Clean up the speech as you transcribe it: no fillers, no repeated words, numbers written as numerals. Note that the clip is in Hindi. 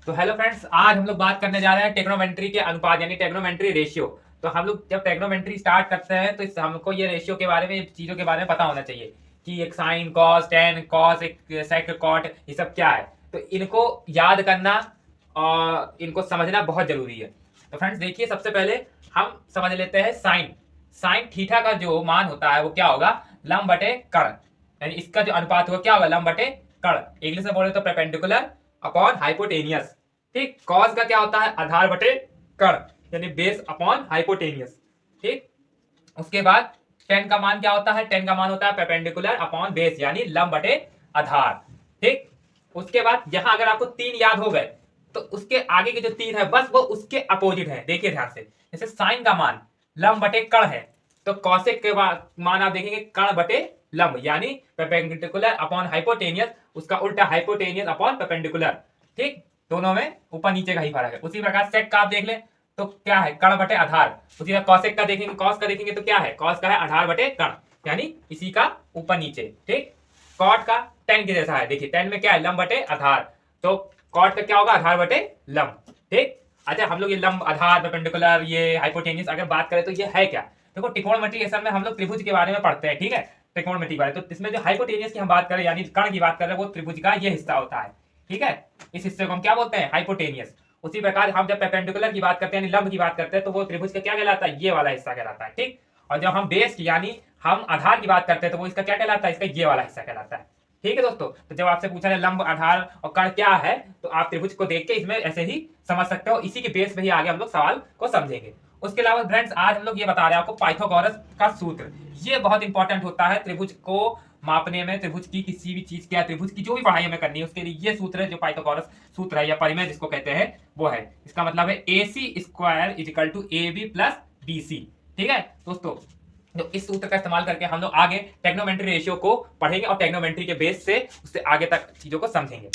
तो हेलो फ्रेंड्स, आज हम लोग बात करने जा रहे हैं टेक्नोमेट्री के अनुपात यानी टेक्नोमेट्री रेशियो। तो हम लोग जब टेक्नोमेट्री स्टार्ट करते हैं तो हमको ये रेशियो के बारे में, चीजों के बारे में पता होना चाहिए कि एक साइन, कॉस, टेन, कॉस, एक सेक, कॉट, ये सब क्या है। तो इनको याद करना और इनको समझना बहुत जरूरी है। तो फ्रेंड्स देखिए, सबसे पहले हम समझ लेते हैं साइन। साइन थीटा का जो मान होता है वो क्या होगा, लंब बटे कर्ण। यानी इसका जो अनुपात होगा क्या होगा, लंब बटे कर्ण। इंग्लिश में बोले तो परपेंडिकुलर अपॉन हाइपोटेनियस। ठीक, कॉस का क्या होता है, आधार बटे कर्ण यानी बेस अपॉन हाइपोटेनियस। ठीक, उसके बाद टेन का मान क्या होता है, टेन का मान होता है परपेंडिकुलर अपॉन बेस यानी लंब बटे आधार। ठीक, उसके बाद यहां अगर आपको तीन याद हो गए तो उसके आगे के जो तीन है बस वो उसके अपोजिट है। देखिए ध्यान से, जैसे साइन का मान लंब बटे कर्ण है तो कॉसेक के मान आप देखेंगे कर्ण बटे लंब यानी परपेंडिकुलर अपॉन हाइपोटेनियस, उसका उल्टा हाइपोटेनियस अपॉन परपेंडिकुलर। ठीक, दोनों में ऊपर नीचे का ही फर्क है। उसी प्रकार सेक का आप देख लें तो क्या है, कर्ण बटे आधार। उसी तरह कॉसेक का देखेंगे, कॉस का देखेंगे तो क्या है, कॉस का है आधार बटे कर्ण यानी इसी का ऊपर नीचे। ठीक, कॉट का टेन के जैसा है। देखिए टेन में क्या है, लंब बटे आधार, तो कॉट का क्या होगा, आधार बटे लंब। ठीक, अच्छा हम लोग ये लंब, आधार, परपेंडिकुलर, ये हाइपोटेनियस अगर बात करें तो ये है क्या। देखो ट्रिगोनोमेट्री असल में हम लोग त्रिभुज के बारे में पढ़ते हैं। ठीक है, ट्रिगोनोमेट्री के बारे में, तो इसमें जो हाइपोटेनियस की हम बात करें यानी कर्ण की बात कर रहे हैं वो त्रिभुज का ये हिस्सा होता है। ठीक है, इस हिस्से को हम क्या बोलते हैं, हाइपोटेनियस। उसी प्रकार हम जब परपेंडिकुलर की बात करते हैं यानी लंब की बात करते हैं तो वो त्रिभुज का क्या कहलाता है, ये वाला हिस्सा कहलाता है। ठीक, और जब हम बेस यानी हम आधार की बात करते हैं तो वो इसका क्या कहलाता है, इसका ये वाला हिस्सा कहलाता है। ठीक है दोस्तों, तो जब आपसे पूछा जाए लंब, आधार और कर्ण क्या है तो आप त्रिभुज को देख के इसमें ऐसे ही समझ सकते हो। इसी के बेस पे ही आगे हम लोग सवाल को समझेंगे। उसके अलावा फ्रेंड्स आज हम लोग ये बता रहे हैं आपको पाइथागोरस का सूत्र। ये बहुत इंपॉर्टेंट होता है त्रिभुज को मापने में, त्रिभुज की किसी भी चीज क्या, त्रिभुज की जो भी पढ़ाई हमें करनी है उसके लिए ये सूत्र है, जो पाइथागोरस सूत्र है या परिमेय जिसको कहते हैं वो है। इसका मतलब है AC square is equal to AB plus BC। ठीक है दोस्तों, तो इस सूत्र का इस्तेमाल करके हम लोग आगे टेक्नोमेट्री रेशियो को पढ़ेंगे और टेक्नोमेट्री के बेस से उससे आगे तक चीजों को समझेंगे।